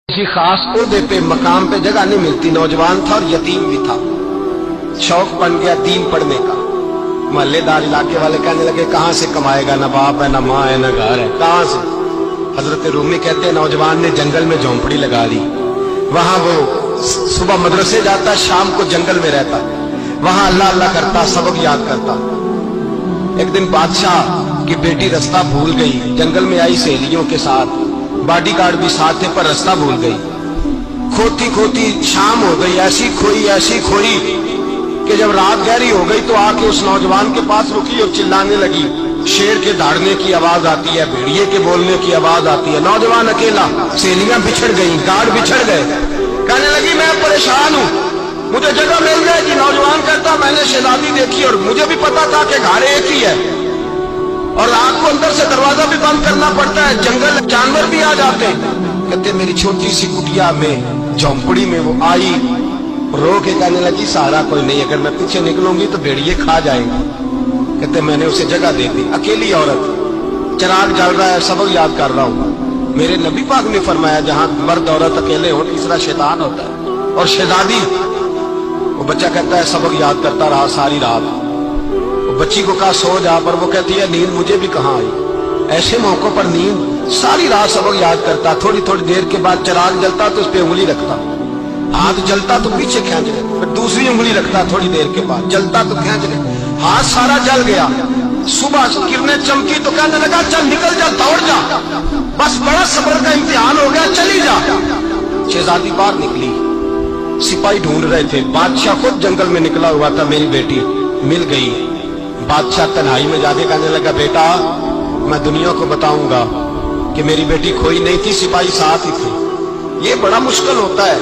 किसी खास ओहदे पे मकाम पे जगह नहीं मिलती। नौजवान था और यतीम भी था। शौक बन गया दीन पढ़ने का। मोहल्लेदार इलाके वाले कहने लगे कहां से कमाएगा, ना बाप है, ना माँ है, ना घर है, कहां से। हजरत रूमी कहते हैं नौजवान ने जंगल में झोंपड़ी लगा ली। वहां वो सुबह मदरसे जाता, शाम को जंगल में रहता, वहां अल्लाह अल्लाह करता, सबक याद करता। एक दिन बादशाह की बेटी रास्ता भूल गई, जंगल में आई सहेलियों के साथ, बॉडीगार्ड भी साथ थे, पर रास्ता भूल गई। खोती खोती शाम हो गई, ऐसी खोई कि जब रात गहरी हो गई तो आके उस नौजवान के पास रुकी और चिल्लाने लगी। शेर के दहाड़ने की आवाज आती है, भेड़िए के बोलने की आवाज आती है। नौजवान अकेला, सहेलियां बिछड़ गई, गार्ड बिछड़ गए। कहने लगी मैं परेशान हूं, मुझे जगह मिल जाएगी। नौजवान कहता मैंने शहजादी देखी और मुझे भी पता था कि घर एक ही है और रात को अंदर से दरवाजा भी बंद करना पड़ता है, जंगल जानवर भी आ जाते हैं। कहते मेरी छोटी सी कुटिया में झोंपड़ी में वो आई, रो के कहने लगी सहारा कोई नहीं, अगर मैं पीछे निकलूंगी तो भेड़िए खा जाएंगे। कहते मैंने उसे जगह दे दी। अकेली औरत, चिराग जल रहा है, सबक याद कर रहा हूं। मेरे नबी पाक ने फरमाया जहां मर्द औरत अकेले हो तीसरा शैतान होता है। और शहजादी, वो बच्चा कहता है सबक याद करता रहा सारी रात। बच्ची को कहा सो जा, पर वो कहती है नींद मुझे भी कहां आई। ऐसे मौकों पर नींद, सारी रात सबक याद करता। थोड़ी थोड़ी देर के बाद चिराग जलता तो उस पर उंगली रखता, हाथ जलता तो पीछे खींच ले, फिर दूसरी उंगली रखता, थोड़ी देर के बाद जलता तो खींच ले, हाथ सारा जल गया। सुबह किरणें चमकी तो कहने लगा चल निकल जा, दौड़ जा, बस बड़ा सब्र का इम्तिहान हो गया, चली जा। शहजादी बाहर निकली, सिपाही ढूंढ रहे थे, बादशाह खुद जंगल में निकला हुआ था। मेरी बेटी मिल गई। बादशाह तन्हाई में जाके कहने लगा बेटा मैं दुनिया को बताऊंगा कि मेरी बेटी खोई नहीं थी, सिपाही साथ ही थे। ये बड़ा मुश्किल होता है,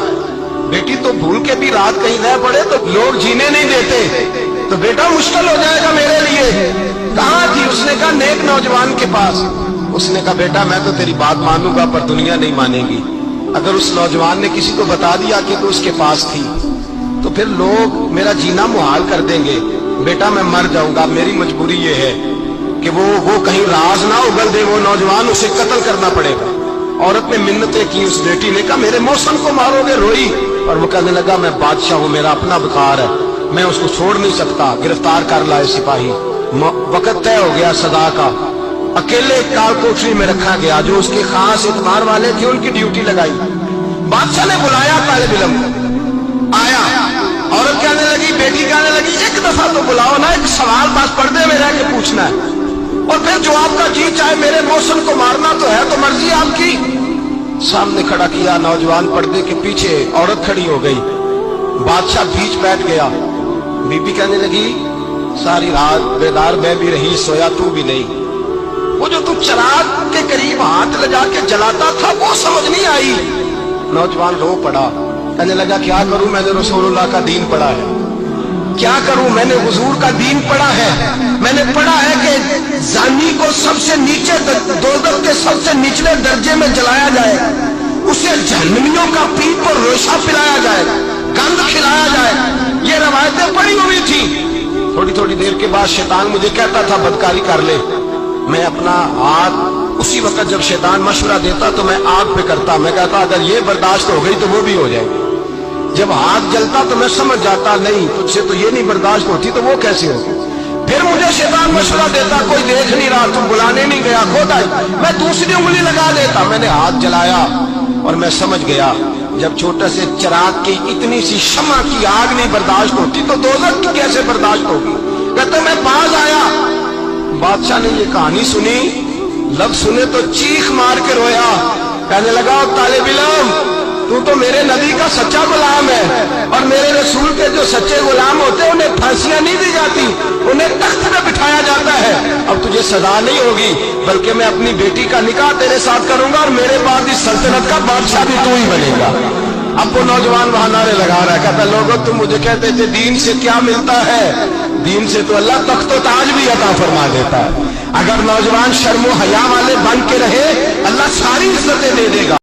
बेटी तो भूल के भी रात कहीं रह पड़े तो लोग जीने नहीं देते, तो बेटा मुश्किल हो जाएगा मेरे लिए। कहाँ थी? उसने कहा नेक नौजवान के पास। उसने कहा बेटा मैं तो तेरी बात मानूंगा पर दुनिया नहीं मानेगी। अगर उस नौजवान ने किसी को बता दिया कि तू उसके पास थी तो फिर लोग मेरा जीना मुहाल कर देंगे। बेटा मैं मर जाऊंगा, मेरी मजबूरी ये है कि वो कहीं राज ना उगल दे वो नौजवान, उसे कत्ल करना पड़ेगा। औरत ने मिन्नतें की, उस बेटी ने कहा मेरे मौसम को मारोगे, रोई। और वो कहने लगा मैं बादशाह हूं, मेरा अपना बुखार है, मैं उसको छोड़ नहीं सकता। गिरफ्तार कर लाए सिपाही। वक्त तय हो गया सदा का। अकेले काल कोठरी में रखा गया, जो उसके खास इतबार वाले थे उनकी ड्यूटी लगाई। बादशाह ने बुलाया तालिब इल्म, आया। औरत कहने लगी, बेटी कहने लगी एक दफा तो बुलाओ ना, एक सवाल बस पर्दे में रह के पूछना है और फिर जो आपका जी चाहे। मेरे मौसम को मारना तो है तो मर्जी आपकी। सामने खड़ा किया, नौजवान पर्दे के पीछे, औरत खड़ी हो गई। बादशाह बीच बैठ गया। बीबी कहने लगी सारी रात बेदार मैं भी रही, सोया तू भी नहीं। वो जो तू चिराग के करीब हाथ लगा के जलाता था वो समझ नहीं आई। नौजवान रो पड़ा, कहने लगा क्या करूं, मैंने रसूलुल्लाह का दीन पढ़ा है, क्या करूं, मैंने हुजूर का दीन पढ़ा है। मैंने पढ़ा है कि जानी को सबसे नीचे दोज़ख के सबसे निचले दर्जे में जलाया जाए, उसे जहन्नमियों का पीप और रोशा पिलाया जाए, गंद खिलाया जाए। ये रवायतें पड़ी हुई थी। थोड़ी थोड़ी देर के बाद शैतान मुझे कहता था बदकारी कर ले। मैं अपना हाथ उसी वक्त जब शैतान मशवरा देता तो मैं आग पे करता। मैं कहता अगर ये बर्दाश्त हो गई तो वो भी हो जाएगी। जब हाथ जलता तो मैं समझ जाता नहीं तुझसे तो ये नहीं बर्दाश्त होती तो वो कैसे होगी। फिर मुझे शैतान मशवरा देता कोई देख नहीं रहा, तुम बुलाने नहीं गया, खुद आई। मैं दूसरी उंगली लगा देता। मैंने हाथ जलाया और मैं समझ गया जब छोटे से चिराग की इतनी सी शमा की आग नहीं बर्दाश्त होती तो दोज़ख की कैसे बर्दाश्त होगी। कहते मैं पास आया, बादशाह ने ये कहानी सुनी, लफ्ज़ सुने तो चीख मार के रोया। कहने लगा तालिब इल्म तू तो मेरे नबी का सच्चा गुलाम है और मेरे रसूल के जो सच्चे गुलाम होते हैं उन्हें फांसियां नहीं दी जाती, उन्हें तख्त पे बिठाया जाता है। अब तुझे सजा नहीं होगी बल्कि मैं अपनी बेटी का निकाह तेरे साथ करूंगा और मेरे बाद इस सल्तनत का बादशाह भी तू ही बनेगा। अब वो नौजवान वहां नारे लगा रहा है, कहता लोगों तुम मुझे कहते थे दीन से क्या मिलता है, दीन से तो अल्लाह तख्त व ताज भी अता फरमा देता है। अगर नौजवान शर्मो हया वाले बन के रहे अल्लाह सारी इज्जतें दे देगा।